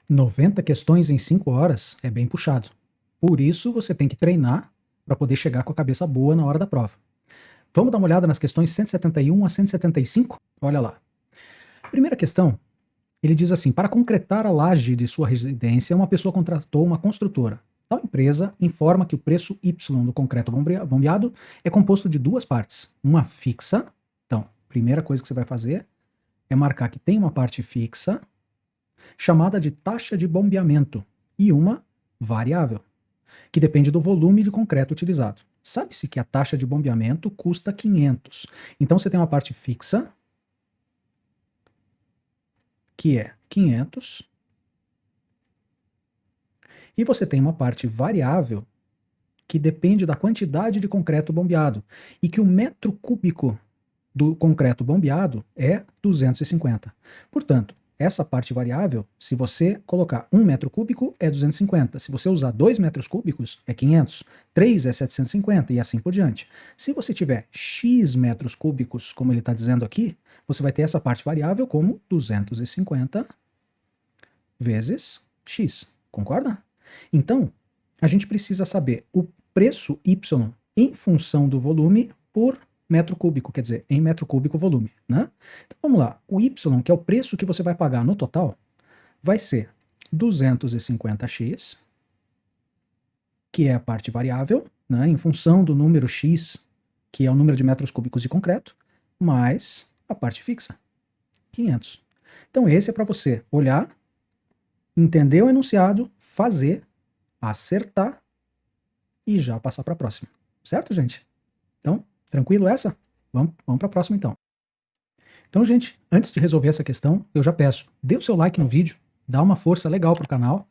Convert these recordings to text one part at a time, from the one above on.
90 questões em 5 horas é bem puxado. Por isso, você tem que treinar para poder chegar com a cabeça boa na hora da prova. Vamos dar uma olhada nas questões 171 a 175? Olha lá. Primeira questão, ele diz assim: para concretar a laje de sua residência, uma pessoa contratou uma construtora. Tal empresa informa que o preço Y do concreto bombeado é composto de duas partes. Uma fixa, então, primeira coisa que você vai fazer é marcar que tem uma parte fixa, chamada de taxa de bombeamento, e uma variável, que depende do volume de concreto utilizado. Sabe-se que a taxa de bombeamento custa 500. Então você tem uma parte fixa, que é 500, e você tem uma parte variável, que depende da quantidade de concreto bombeado, e que o metro cúbico do concreto bombeado é 250. Portanto, essa parte variável, se você colocar 1 metro cúbico, é 250. Se você usar 2 metros cúbicos, é 500. 3 é 750 e assim por diante. Se você tiver X metros cúbicos, como ele está dizendo aqui, você vai ter essa parte variável como 250 vezes X. Concorda? Então, a gente precisa saber o preço Y em função do volume por metro cúbico, quer dizer, em metro cúbico volume, né? Então vamos lá, o Y, que é o preço que você vai pagar no total, vai ser 250x, que é a parte variável, né, em função do número x, que é o número de metros cúbicos de concreto, mais a parte fixa, 500. Então esse é para você olhar, entender o enunciado, fazer, acertar e já passar para a próxima. Certo, gente? Então, tranquilo essa? Vamos para a próxima então. Então, gente, antes de resolver essa questão, eu já peço, dê o seu like no vídeo, dá uma força legal pro canal,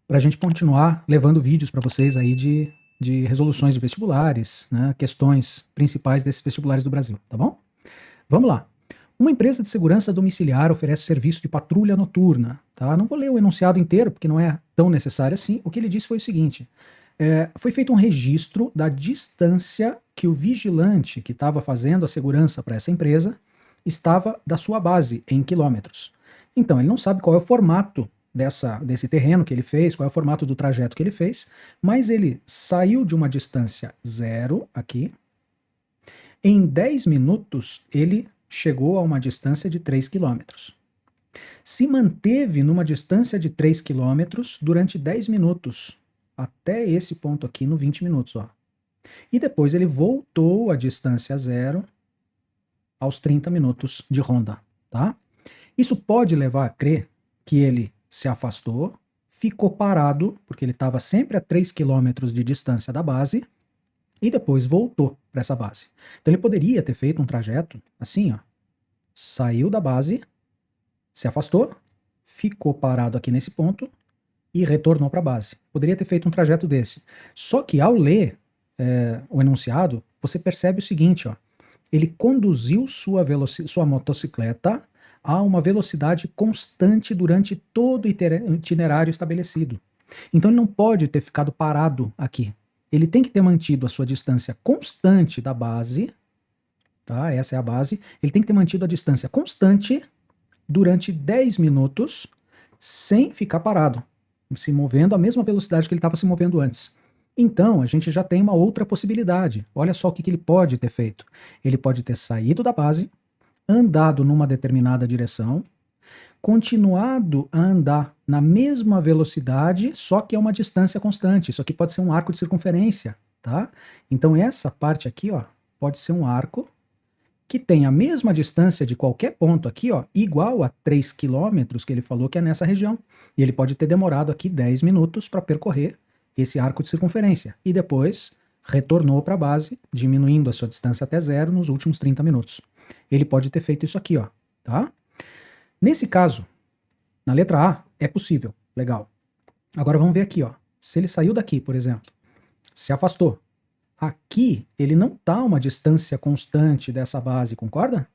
pra gente continuar levando vídeos para vocês aí de resoluções de vestibulares, né, questões principais desses vestibulares do Brasil, tá bom? Vamos lá. Uma empresa de segurança domiciliar oferece serviço de patrulha noturna, tá? Não vou ler o enunciado inteiro, porque não é tão necessário assim. O que ele disse foi o seguinte: foi feito um registro da distância que o vigilante que estava fazendo a segurança para essa empresa estava da sua base, em quilômetros. Então, ele não sabe qual é o formato desse terreno que ele fez, qual é o formato do trajeto que ele fez, mas ele saiu de uma distância zero aqui. Em 10 minutos, ele chegou a uma distância de 3 quilômetros. Se manteve numa distância de 3 quilômetros durante 10 minutos, até esse ponto aqui no 20 minutos, ó. E depois ele voltou à distância zero aos 30 minutos de ronda, tá? Isso pode levar a crer que ele se afastou, ficou parado, porque ele estava sempre a 3 quilômetros de distância da base, e depois voltou para essa base. Então ele poderia ter feito um trajeto assim, ó. Saiu da base, se afastou, ficou parado aqui nesse ponto e retornou para a base. Poderia ter feito um trajeto desse. Só que ao ler o enunciado, você percebe o seguinte, ó. Ele conduziu sua motocicleta a uma velocidade constante durante todo o itinerário estabelecido. Então ele não pode ter ficado parado aqui. Ele tem que ter mantido a sua distância constante da base, tá? Essa é a base. Ele tem que ter mantido a distância constante durante 10 minutos sem ficar parado, se movendo à mesma velocidade que ele estava se movendo antes. Então, a gente já tem uma outra possibilidade. Olha só o que ele pode ter feito. Ele pode ter saído da base, andado numa determinada direção, continuado a andar na mesma velocidade, só que a uma distância constante. Isso aqui pode ser um arco de circunferência, tá? Então essa parte aqui, ó, pode ser um arco que tem a mesma distância de qualquer ponto aqui, ó, igual a 3 quilômetros que ele falou que é nessa região. E ele pode ter demorado aqui 10 minutos para percorrer esse arco de circunferência. E depois retornou para a base, diminuindo a sua distância até zero nos últimos 30 minutos. Ele pode ter feito isso aqui, ó, tá? Nesse caso, na letra A, é possível. Legal. Agora vamos ver aqui, ó. Se ele saiu daqui, por exemplo, se afastou. Aqui, ele não está a uma distância constante dessa base, concorda?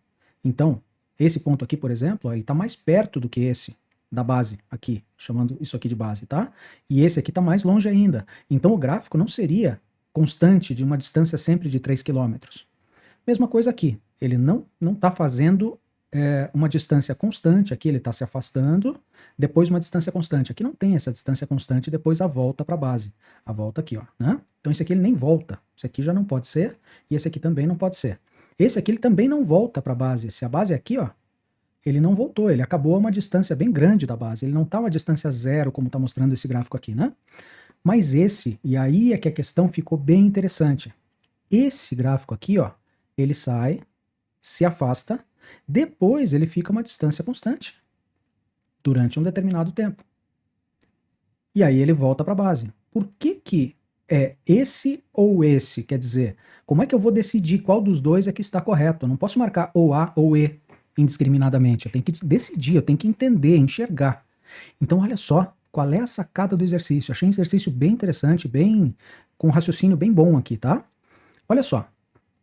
Então, esse ponto aqui, por exemplo, ó, ele está mais perto do que esse da base aqui, chamando isso aqui de base, tá? E esse aqui está mais longe ainda. Então o gráfico não seria constante de uma distância sempre de 3 km. Mesma coisa aqui, ele não está fazendo uma distância constante, aqui ele está se afastando, depois uma distância constante. Aqui não tem essa distância constante, depois a volta para a base. A volta aqui, ó, né? Então esse aqui ele nem volta. Esse aqui já não pode ser, e esse aqui também não pode ser. Esse aqui ele também não volta para a base. Se a base é aqui, ó, ele não voltou, ele acabou a uma distância bem grande da base. Ele não está uma distância zero, como está mostrando esse gráfico aqui, né? Mas esse, e aí é que a questão ficou bem interessante. Esse gráfico aqui, ó, ele sai, se afasta, depois ele fica uma distância constante durante um determinado tempo. E aí ele volta para a base. Por que que é esse ou esse? Quer dizer, como é que eu vou decidir qual dos dois é que está correto? Eu não posso marcar ou A ou E indiscriminadamente. Eu tenho que decidir, eu tenho que entender, enxergar. Então olha só qual é a sacada do exercício. Achei um exercício bem interessante, bem com um raciocínio bem bom aqui, tá? Olha só.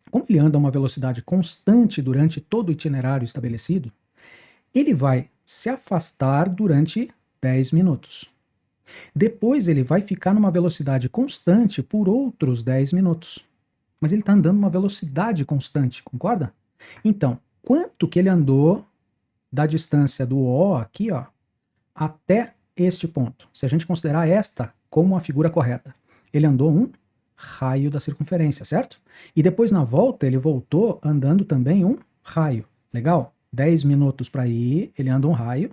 Como ele anda a uma velocidade constante durante todo o itinerário estabelecido, ele vai se afastar durante 10 minutos. Depois ele vai ficar numa velocidade constante por outros 10 minutos. Mas ele está andando uma velocidade constante, concorda? Então, quanto que ele andou da distância do O aqui, ó, até este ponto? Se a gente considerar esta como a figura correta, ele andou um raio da circunferência, certo? E depois na volta ele voltou andando também um raio. Legal? 10 minutos para ir, ele anda um raio.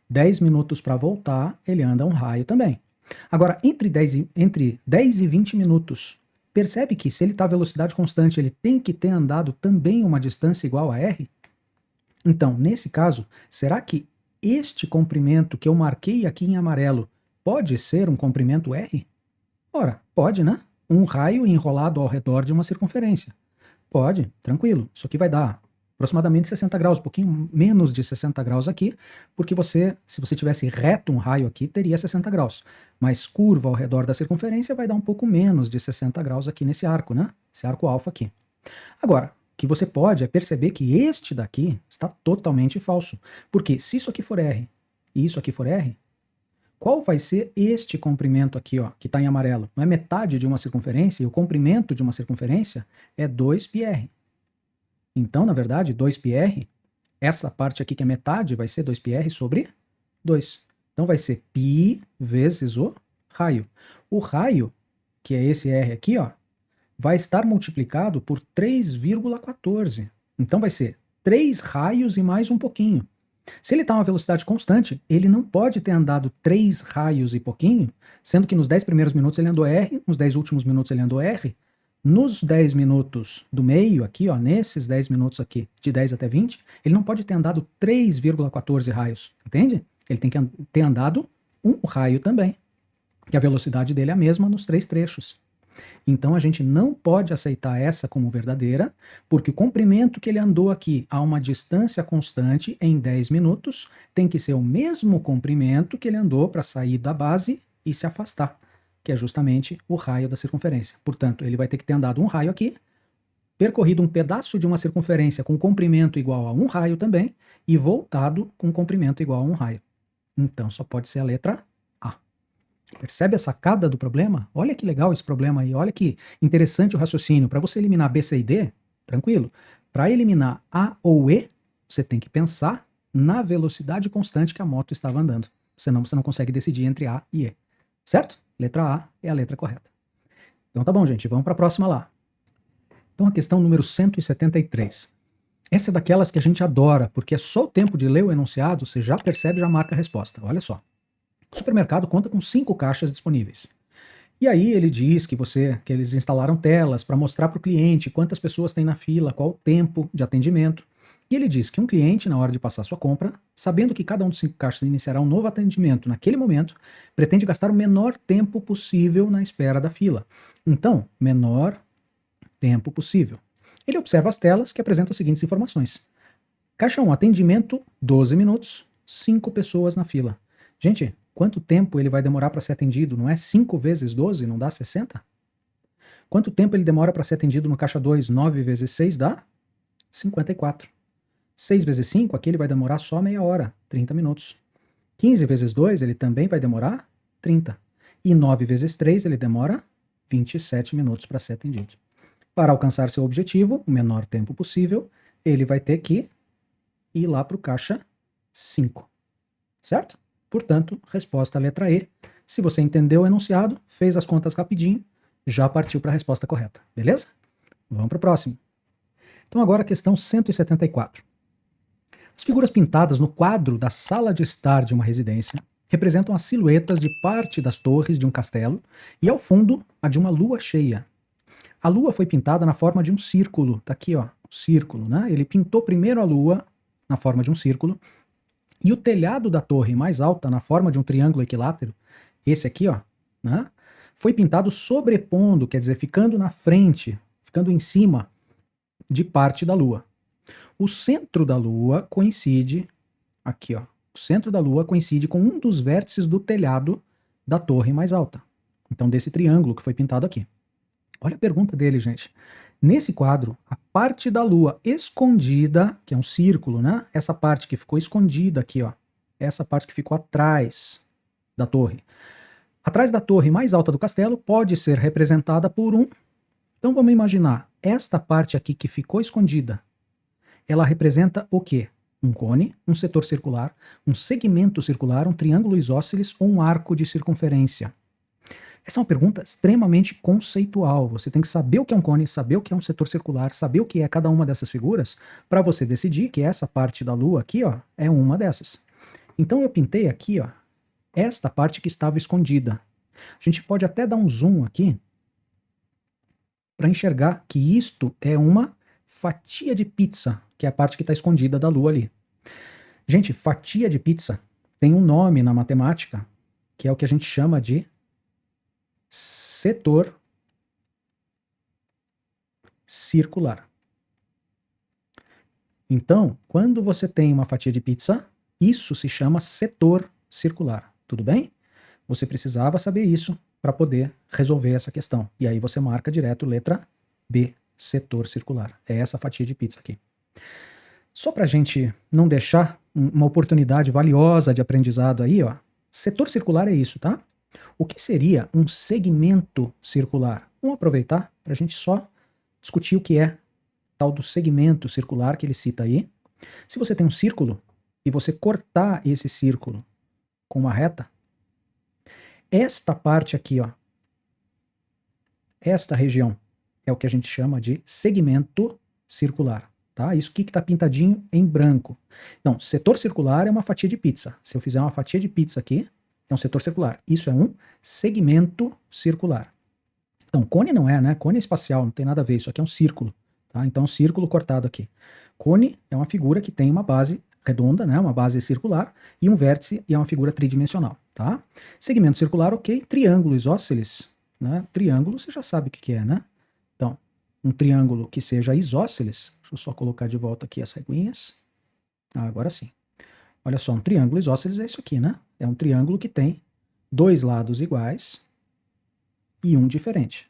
10 minutos para voltar, ele anda um raio também. Agora, entre 10 e 20 minutos, percebe que se ele está a velocidade constante, ele tem que ter andado também uma distância igual a r? Então, nesse caso, será que este comprimento que eu marquei aqui em amarelo pode ser um comprimento r? Ora, pode, né? Um raio enrolado ao redor de uma circunferência. Pode, tranquilo. Isso aqui vai dar aproximadamente 60 graus, um pouquinho menos de 60 graus aqui, porque se você tivesse reto um raio aqui, teria 60 graus. Mas curva ao redor da circunferência vai dar um pouco menos de 60 graus aqui nesse arco, né? Esse arco alfa aqui. Agora, o que você pode é perceber que este daqui está totalmente falso. Porque se isso aqui for R e isso aqui for R, qual vai ser este comprimento aqui, ó, que está em amarelo? Não é metade de uma circunferência, e o comprimento de uma circunferência é 2πr. Então, na verdade, 2πr, essa parte aqui que é metade, vai ser 2πr sobre 2. Então vai ser π vezes o raio. O raio, que é esse r aqui, ó, vai estar multiplicado por 3,14. Então vai ser 3 raios e mais um pouquinho. Se ele está a uma velocidade constante, ele não pode ter andado 3 raios e pouquinho, sendo que nos 10 primeiros minutos ele andou R, nos 10 últimos minutos ele andou R, nos 10 minutos do meio aqui, ó, nesses 10 minutos aqui, de 10 até 20, ele não pode ter andado 3,14 raios, entende? Ele tem que ter andado um raio também, que a velocidade dele é a mesma nos 3 trechos. Então a gente não pode aceitar essa como verdadeira, porque o comprimento que ele andou aqui a uma distância constante em 10 minutos tem que ser o mesmo comprimento que ele andou para sair da base e se afastar, que é justamente o raio da circunferência. Portanto, ele vai ter que ter andado um raio aqui, percorrido um pedaço de uma circunferência com comprimento igual a um raio também, e voltado com comprimento igual a um raio. Então só pode ser a letra A. Percebe a sacada do problema? Olha que legal esse problema aí, olha que interessante o raciocínio. Para você eliminar B, C e D, tranquilo. Para eliminar A ou E, você tem que pensar na velocidade constante que a moto estava andando. Senão você não consegue decidir entre A e E. Certo? Letra A é a letra correta. Então tá bom, gente, vamos para a próxima lá. Então a questão número 173. Essa é daquelas que a gente adora, porque é só o tempo de ler o enunciado, você já percebe, já marca a resposta. Olha só. O supermercado conta com 5 caixas disponíveis. E aí ele diz que eles instalaram telas para mostrar para o cliente quantas pessoas tem na fila, qual o tempo de atendimento. E ele diz que um cliente, na hora de passar sua compra, sabendo que cada um dos 5 caixas iniciará um novo atendimento naquele momento, pretende gastar o menor tempo possível na espera da fila. Então, menor tempo possível. Ele observa as telas que apresentam as seguintes informações. Caixa 1, atendimento, 12 minutos, 5 pessoas na fila. Gente, quanto tempo ele vai demorar para ser atendido? Não é 5 vezes 12, não dá 60? Quanto tempo ele demora para ser atendido no caixa 2? 9 vezes 6 dá 54. 6 vezes 5, aqui ele vai demorar só meia hora, 30 minutos. 15 vezes 2, ele também vai demorar 30. E 9 vezes 3, ele demora 27 minutos para ser atendido. Para alcançar seu objetivo, o menor tempo possível, ele vai ter que e ir lá para o caixa 5. Certo? Portanto, resposta letra E. Se você entendeu o enunciado, fez as contas rapidinho, já partiu para a resposta correta. Beleza? Vamos para o próximo. Então agora a questão 174. As figuras pintadas no quadro da sala de estar de uma residência representam as silhuetas de parte das torres de um castelo e, ao fundo, a de uma lua cheia. A lua foi pintada na forma de um círculo. Tá aqui, ó, o círculo, né? Ele pintou primeiro a lua na forma de um círculo e o telhado da torre mais alta na forma de um triângulo equilátero, esse aqui, ó, né? Foi pintado sobrepondo, quer dizer, ficando na frente, ficando em cima de parte da lua. O centro da lua coincide, aqui, ó, o centro da lua coincide com um dos vértices do telhado da torre mais alta. Então, desse triângulo que foi pintado aqui. Olha a pergunta dele, gente. Nesse quadro, a parte da lua escondida, que é um círculo, né? Essa parte que ficou escondida aqui, ó. Essa parte que ficou atrás da torre. Atrás da torre mais alta do castelo pode ser representada por um... Então vamos imaginar, esta parte aqui que ficou escondida, ela representa o quê? Um cone, um setor circular, um segmento circular, um triângulo isósceles ou um arco de circunferência. Essa é uma pergunta extremamente conceitual. Você tem que saber o que é um cone, saber o que é um setor circular, saber o que é cada uma dessas figuras, para você decidir que essa parte da lua aqui, ó, é uma dessas. Então eu pintei aqui, ó, esta parte que estava escondida. A gente pode até dar um zoom aqui para enxergar que isto é uma fatia de pizza, que é a parte que está escondida da lua ali. Gente, fatia de pizza tem um nome na matemática, que é o que a gente chama de setor circular. Então, quando você tem uma fatia de pizza, isso se chama setor circular. Tudo bem? Você precisava saber isso para poder resolver essa questão. E aí você marca direto letra B, setor circular. É essa fatia de pizza aqui. Só para a gente não deixar uma oportunidade valiosa de aprendizado aí, ó, setor circular é isso, tá? O que seria um segmento circular? Vamos aproveitar para a gente só discutir o que é tal do segmento circular que ele cita aí. Se você tem um círculo e você cortar esse círculo com uma reta, esta parte aqui, ó, esta região é o que a gente chama de segmento circular. Tá? Isso aqui que está pintadinho em branco. Então, setor circular é uma fatia de pizza. Se eu fizer uma fatia de pizza aqui, é um setor circular. Isso é um segmento circular. Então, cone não é, né? Cone é espacial, não tem nada a ver. Isso aqui é um círculo. Tá? Então, um círculo cortado aqui. Cone é uma figura que tem uma base redonda, né? Uma base circular, e um vértice, e é uma figura tridimensional. Tá? Segmento circular, ok. Triângulo isósceles. Né? Triângulo, você já sabe o que é, né? Então, um triângulo que seja isósceles, deixa eu só colocar de volta aqui as reguinhas. Agora sim. Olha só, um triângulo isósceles é isso aqui, né? É um triângulo que tem dois lados iguais e um diferente,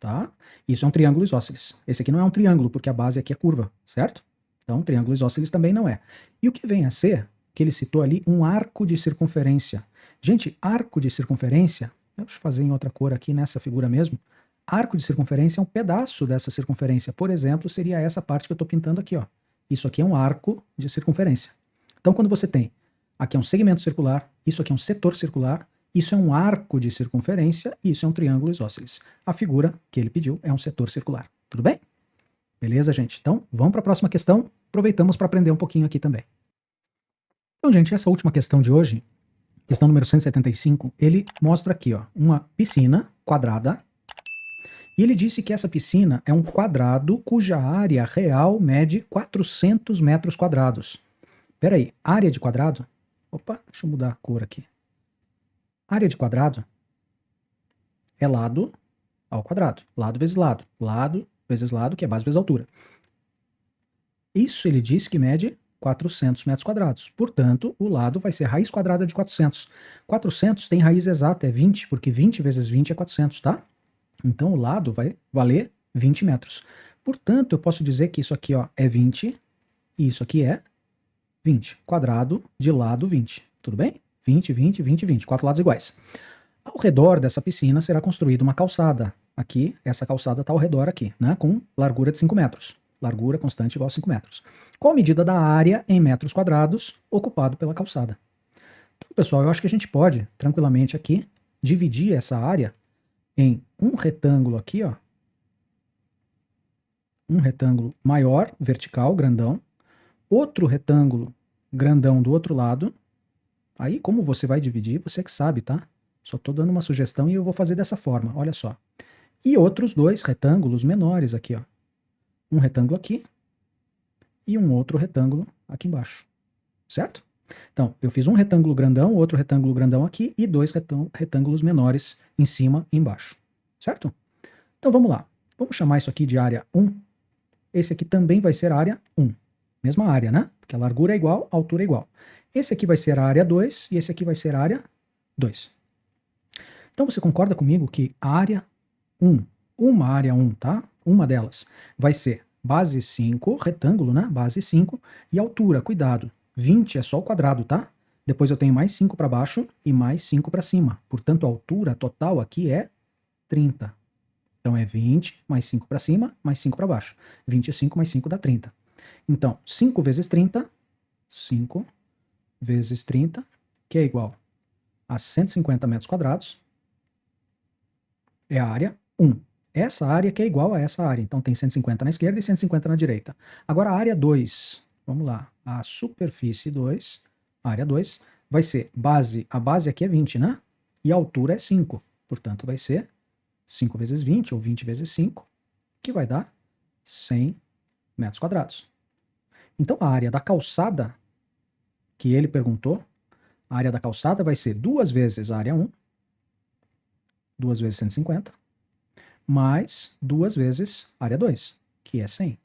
tá? Isso é um triângulo isósceles. Esse aqui não é um triângulo, porque a base aqui é curva, certo? Então, triângulo isósceles também não é. E o que vem a ser, que ele citou ali, um arco de circunferência. Gente, arco de circunferência, deixa eu fazer em outra cor aqui nessa figura mesmo. Arco de circunferência é um pedaço dessa circunferência. Por exemplo, seria essa parte que eu estou pintando aqui, ó. Isso aqui é um arco de circunferência. Então, quando você tem, aqui é um segmento circular, isso aqui é um setor circular, isso é um arco de circunferência e isso é um triângulo isósceles. A figura que ele pediu é um setor circular. Tudo bem? Beleza, gente? Então, vamos para a próxima questão. Aproveitamos para aprender um pouquinho aqui também. Então, gente, essa última questão de hoje, questão número 175, ele mostra aqui, ó, uma piscina quadrada. E ele disse que essa piscina é um quadrado cuja área real mede 400 metros quadrados. Espera aí, área de quadrado? Opa, deixa eu mudar a cor aqui. Área de quadrado é lado ao quadrado. Lado vezes lado. Lado vezes lado, que é base vezes altura. Isso ele disse que mede 400 metros quadrados. Portanto, o lado vai ser raiz quadrada de 400. 400 tem raiz exata, é 20, porque 20 vezes 20 é 400, tá? Então o lado vai valer 20 metros. Portanto, eu posso dizer que isso aqui, ó, é 20 e isso aqui é 20. Quadrado de lado 20. Tudo bem? 20, 20, 20, 20. Quatro lados iguais. Ao redor dessa piscina será construída uma calçada. Aqui, essa calçada está ao redor aqui, né, com largura de 5 metros. largura constante igual a 5 metros. Qual a medida da área em metros quadrados ocupado pela calçada? Então, pessoal, eu acho que a gente pode, tranquilamente aqui, dividir essa área em um retângulo aqui, ó. Um retângulo maior, vertical, grandão. Outro retângulo grandão do outro lado. Aí, como você vai dividir, você que sabe, tá? Só estou dando uma sugestão e eu vou fazer dessa forma, olha só. E outros dois retângulos menores aqui, ó. Um retângulo aqui e um outro retângulo aqui embaixo, certo? Então, eu fiz um retângulo grandão, outro retângulo grandão aqui e dois retângulos menores em cima e embaixo, certo? Então, vamos lá. Vamos chamar isso aqui de área 1. Esse aqui também vai ser área 1. Mesma área, né? Porque a largura é igual, a altura é igual. Esse aqui vai ser a área 2 e esse aqui vai ser a área 2. Então, você concorda comigo que a área 1, uma área 1, tá? Uma delas vai ser base 5, retângulo, né? Base 5 e altura, cuidado, 20 é só o quadrado, tá? Depois eu tenho mais 5 para baixo e mais 5 para cima. Portanto, a altura total aqui é 30. Então é 20 mais 5 para cima, mais 5 para baixo. 25 mais 5 dá 30. Então, 5 vezes 30, 5 vezes 30, que é igual a 150 metros quadrados, é a área 1. Essa área que é igual a essa área. Então tem 150 na esquerda e 150 na direita. Agora a área 2, vamos lá, a superfície 2, área 2, vai ser base, a base aqui é 20, né? E a altura é 5. Portanto, vai ser 5 vezes 20, ou 20 vezes 5, que vai dar 100 metros quadrados. Então a área da calçada, que ele perguntou, a área da calçada vai ser 2 vezes a área 1, 2 vezes 150, mais 2 vezes área 2, que é 100.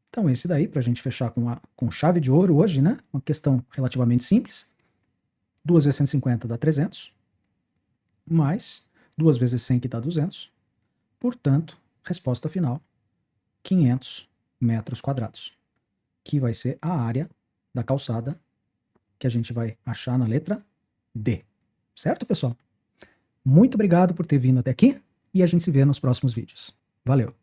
Então esse daí, para a gente fechar com chave de ouro hoje, né? Uma questão relativamente simples. 2 vezes 150 dá 300, mais 2 vezes 100 que dá 200. Portanto, resposta final, 500 metros quadrados, que vai ser a área da calçada que a gente vai achar na letra D. Certo, pessoal? Muito obrigado por ter vindo até aqui e a gente se vê nos próximos vídeos. Valeu!